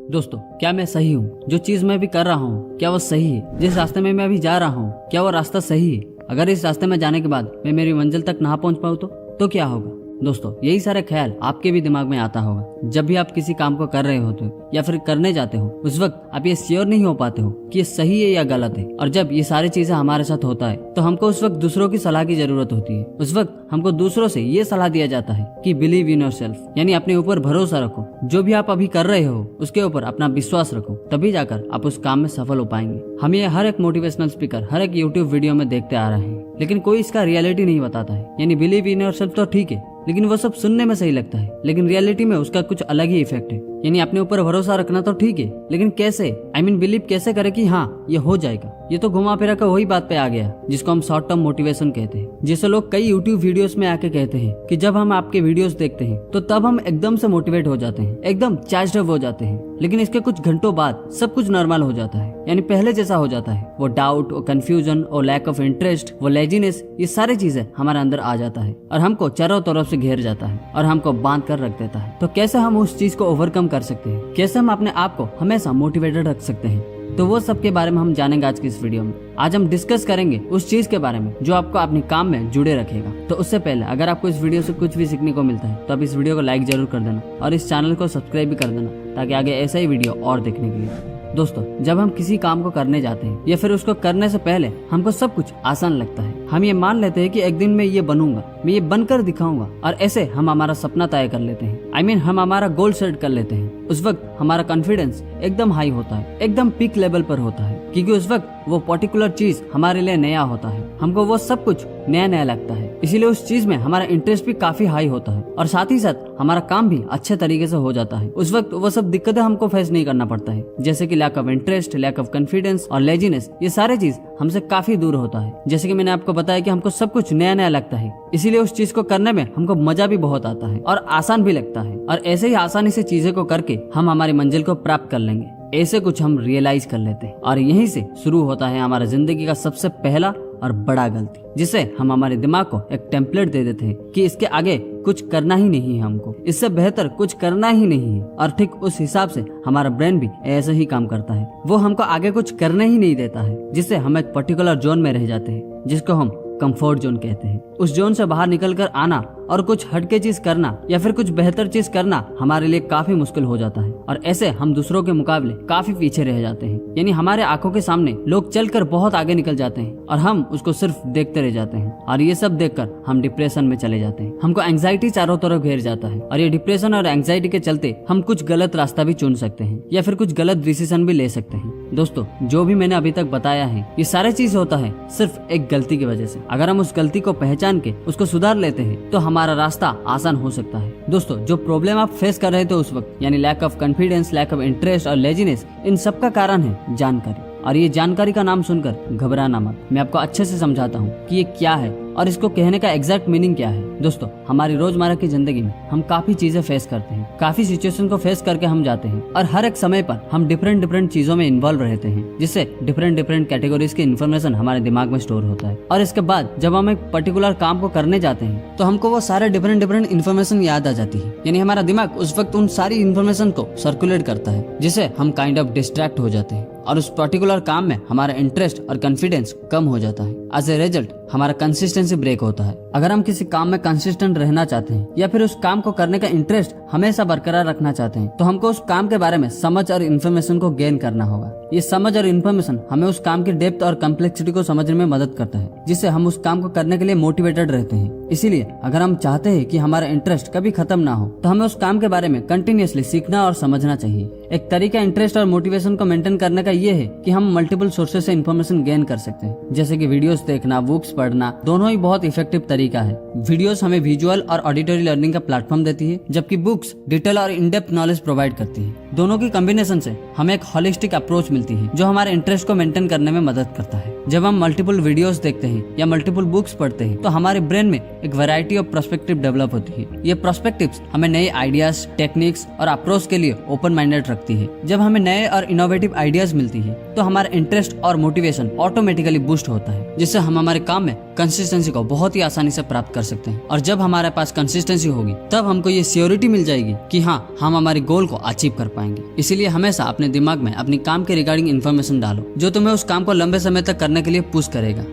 दोस्तों, क्या मैं सही हूँ? जो चीज मैं भी कर रहा हूँ क्या वो सही है? जिस रास्ते में मैं अभी जा रहा हूँ क्या वो रास्ता सही है? अगर इस रास्ते में जाने के बाद मैं मेरी मंजिल तक ना पहुँच पाऊँ तो क्या होगा? दोस्तों, यही सारे ख्याल आपके भी दिमाग में आता होगा जब भी आप किसी काम को कर रहे होते हो या फिर करने जाते हो। उस वक्त आप ये श्योर नहीं हो पाते हो कि ये सही है या गलत है। और जब ये सारी चीजें हमारे साथ होता है तो हमको उस वक्त दूसरों की सलाह की जरूरत होती है। उस वक्त हमको दूसरों से ये सलाह दिया जाता है कि बिलीव इन योरसेल्फ, यानी अपने ऊपर भरोसा रखो। जो भी आप अभी कर रहे हो उसके ऊपर अपना विश्वास रखो, तभी जाकर आप उस काम में सफल हो पाएंगे। हम ये हर एक मोटिवेशनल स्पीकर, हर एक यूट्यूब वीडियो में देखते आ रहे हैं, लेकिन कोई इसका रियलिटी नहीं बताता है। यानी बिलीव इन योरसेल्फ तो ठीक है, लेकिन वो सब सुनने में सही लगता है, लेकिन रियलिटी में उसका कुछ अलग ही इफेक्ट है। यानी अपने ऊपर भरोसा रखना तो ठीक है, लेकिन कैसे? बिलीव कैसे करे कि हाँ ये हो जाएगा? ये तो घुमा फिरा कर वही बात पे आ गया जिसको हम शॉर्ट टर्म मोटिवेशन कहते हैं। जिसे लोग कई यूट्यूब वीडियोस में आके कहते हैं कि जब हम आपके वीडियोस देखते हैं तो तब हम एकदम से मोटिवेट हो जाते हैं, एकदम चार्ज्ड अप हो जाते हैं, लेकिन इसके कुछ घंटों बाद सब कुछ नॉर्मल हो जाता है, यानी पहले जैसा हो जाता है। वो डाउट, वो कंफ्यूजन, वो लैक ऑफ इंटरेस्ट, वो लेजीनेस, ये सारी चीजें हमारे अंदर आ जाता है और हमको चारों तरफ से घेर जाता है और हमको बांध कर रख देता है। तो कैसे हम उस चीज को ओवरकम कर सकते हैं? कैसे हम अपने आप को हमेशा मोटिवेटेड रख सकते हैं? तो वो सब के बारे में हम जानेंगे आज की इस वीडियो में। आज हम डिस्कस करेंगे उस चीज के बारे में जो आपको अपने काम में जुड़े रखेगा। तो उससे पहले अगर आपको इस वीडियो से कुछ भी सीखने को मिलता है तो आप इस वीडियो को लाइक जरूर कर देना और इस चैनल को सब्सक्राइब भी कर देना ताकि आगे ऐसा ही वीडियो और देखने के लिए। दोस्तों, जब हम किसी काम को करने जाते हैं या फिर उसको करने से पहले हमको सब कुछ आसान लगता है। हम ये मान लेते हैं कि एक दिन मैं ये बनूंगा, मैं ये बनकर दिखाऊंगा, और ऐसे हम हमारा सपना तय कर लेते हैं। हम हमारा गोल सेट कर लेते हैं। उस वक्त हमारा कॉन्फिडेंस एकदम हाई होता है, एकदम पीक लेवल पर होता है, क्योंकि उस वक्त वो पर्टिकुलर चीज हमारे लिए नया होता है। हमको वो सब कुछ नया नया लगता है, इसीलिए उस चीज में हमारा इंटरेस्ट भी काफी हाई होता है और साथ ही साथ हमारा काम भी अच्छे तरीके से हो जाता है। उस वक्त वो सब दिक्कतें हमको फेस नहीं करना पड़ता है, जैसे कि lack of interest, lack of confidence और लेजीनेस। ये सारे चीज हमसे काफी दूर होता है। जैसे कि मैंने आपको बताया कि हमको सब कुछ नया नया लगता है, इसीलिए उस चीज को करने में हमको मजा भी बहुत आता है और आसान भी लगता है। और ऐसे ही आसानी से चीजें को करके हम हमारी मंजिल को प्राप्त कर लेंगे, ऐसे कुछ हम रियलाइज कर लेते हैं। और यहीं से शुरू होता है हमारा जिंदगी का सबसे पहला और बड़ा गलती, जिसे हम हमारे दिमाग को एक टेम्पलेट दे देते हैं कि इसके आगे कुछ करना ही नहीं है, हमको इससे बेहतर कुछ करना ही नहीं है। और ठीक उस हिसाब से हमारा ब्रेन भी ऐसे ही काम करता है। वो हमको आगे कुछ करने ही नहीं देता है, जिससे हम एक पर्टिकुलर जोन में रह जाते हैं, जिसको हम कंफर्ट जोन कहते हैं। उस जोन से बाहर निकलकर आना और कुछ हटके चीज करना या फिर कुछ बेहतर चीज करना हमारे लिए काफी मुश्किल हो जाता है और ऐसे हम दूसरों के मुकाबले काफी पीछे रह जाते हैं। यानी हमारे आंखों के सामने लोग चलकर बहुत आगे निकल जाते हैं और हम उसको सिर्फ देखते रह जाते हैं। और ये सब देखकर हम डिप्रेशन में चले जाते हैं। हमको एंजाइटी चारों तरफ घेर जाता है और ये डिप्रेशन और एंजाइटी के चलते हम कुछ गलत रास्ता भी चुन सकते हैं या फिर कुछ गलत डिसीजन भी ले सकते हैं। दोस्तों, जो भी मैंने अभी तक बताया है ये सारे चीज होता है सिर्फ एक गलती की वजह से। अगर हम उस गलती को पहचान के उसको सुधार लेते हैं तो हमारा रास्ता आसान हो सकता है। दोस्तों, जो प्रॉब्लम आप फेस कर रहे थे उस वक्त, यानी lack of confidence, lack of interest और लेजीनेस, इन सब का कारण है जानकारी। और ये जानकारी का नाम सुनकर घबराना मत। मैं आपको अच्छे से समझाता हूँ कि ये क्या है और इसको कहने का एग्जैक्ट मीनिंग क्या है। दोस्तों, हमारी रोजमर्रा की जिंदगी में हम काफी चीजें फेस करते हैं, काफी सिचुएशन को फेस करके हम जाते हैं और हर एक समय पर हम डिफरेंट चीजों में इन्वॉल्व रहते हैं, जिससे डिफरेंट कैटेगरीज की इन्फॉर्मेशन हमारे दिमाग में स्टोर होता है। और इसके बाद जब हम एक पर्टिकुलर काम को करने जाते हैं तो हमको वो सारे डिफरेंट इन्फॉर्मेशन याद आ जाती है। यानी हमारा दिमाग उस वक्त उन सारी इन्फॉर्मेशन को सर्कुलेट करता है, जिससे हम काइंड ऑफ डिस्ट्रैक्ट हो जाते हैं और उस पर्टिकुलर काम में हमारा इंटरेस्ट और कॉन्फिडेंस कम हो जाता है। एज ए रिजल्ट हमारा कंसिस्टेंसी ब्रेक होता है। अगर हम किसी काम में कंसिस्टेंट रहना चाहते हैं या फिर उस काम को करने का इंटरेस्ट हमेशा बरकरार रखना चाहते हैं तो हमको उस काम के बारे में समझ और इन्फॉर्मेशन को गेन करना होगा। ये समझ और इन्फॉर्मेशन हमें उस काम की डेप्थ और कॉम्प्लेक्सिटी को समझने में मदद करता है, जिससे हम उस काम को करने के लिए मोटिवेटेड रहते हैं। इसीलिए अगर हम चाहते हैं कि हमारा इंटरेस्ट कभी खत्म ना हो तो हमें उस काम के बारे में कंटिन्यूअसली सीखना और समझना चाहिए। एक तरीका इंटरेस्ट और मोटिवेशन को मेंटेन करने का ये है कि हम मल्टीपल सोर्सेज से इन्फॉर्मेशन गेन कर सकते हैं, जैसे कि वीडियोस देखना, बुक्स पढ़ना। दोनों ही बहुत इफेक्टिव तरीका है। वीडियोस हमें विजुअल और ऑडिटरी लर्निंग का प्लेटफॉर्म देती है, जबकि बुक्स डिटेल और इन डेप्थ नॉलेज प्रोवाइड करती है। दोनों की कॉम्बिनेशन से हमें एक होलिस्टिक अप्रोच मिलती है जो हमारे इंटरेस्ट को मेंटेन करने में मदद करता है। जब हम मल्टीपल वीडियोस देखते हैं या मल्टीपल बुक्स पढ़ते हैं तो हमारे ब्रेन में एक वैरायटी ऑफ पर्सपेक्टिव डेवलप होती है। ये पर्सपेक्टिव्स हमें नए आइडियाज, टेक्निक्स और अप्रोच के लिए ओपन माइंडेड रखती है। जब हमें नए और इनोवेटिव आइडियाज मिलती है तो हमारा इंटरेस्ट और मोटिवेशन ऑटोमेटिकली बूस्ट होता है, जिससे हम हमारे काम में कंसिस्टेंसी को बहुत ही आसानी से प्राप्त कर सकते हैं। और जब हमारे पास कंसिस्टेंसी होगी तब हमको ये श्योरिटी मिल जाएगी कि हाँ, हम हमारे गोल को अचीव कर पाएंगे। इसीलिए हमेशा अपने दिमाग में अपनी काम के रिगार्डिंग इन्फॉर्मेशन डालो जो तुम्हें उस काम को लंबे समय तक करने के लिए पुश करेगा।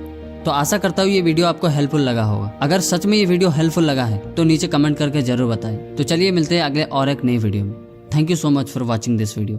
तो आशा करता हूँ ये वीडियो आपको हेल्पफुल लगा होगा। अगर सच में ये वीडियो हेल्पफुल लगा है तो नीचे कमेंट करके जरूर बताएं। तो चलिए मिलते हैं अगले और एक नई वीडियो में। Thank you so much for watching this video.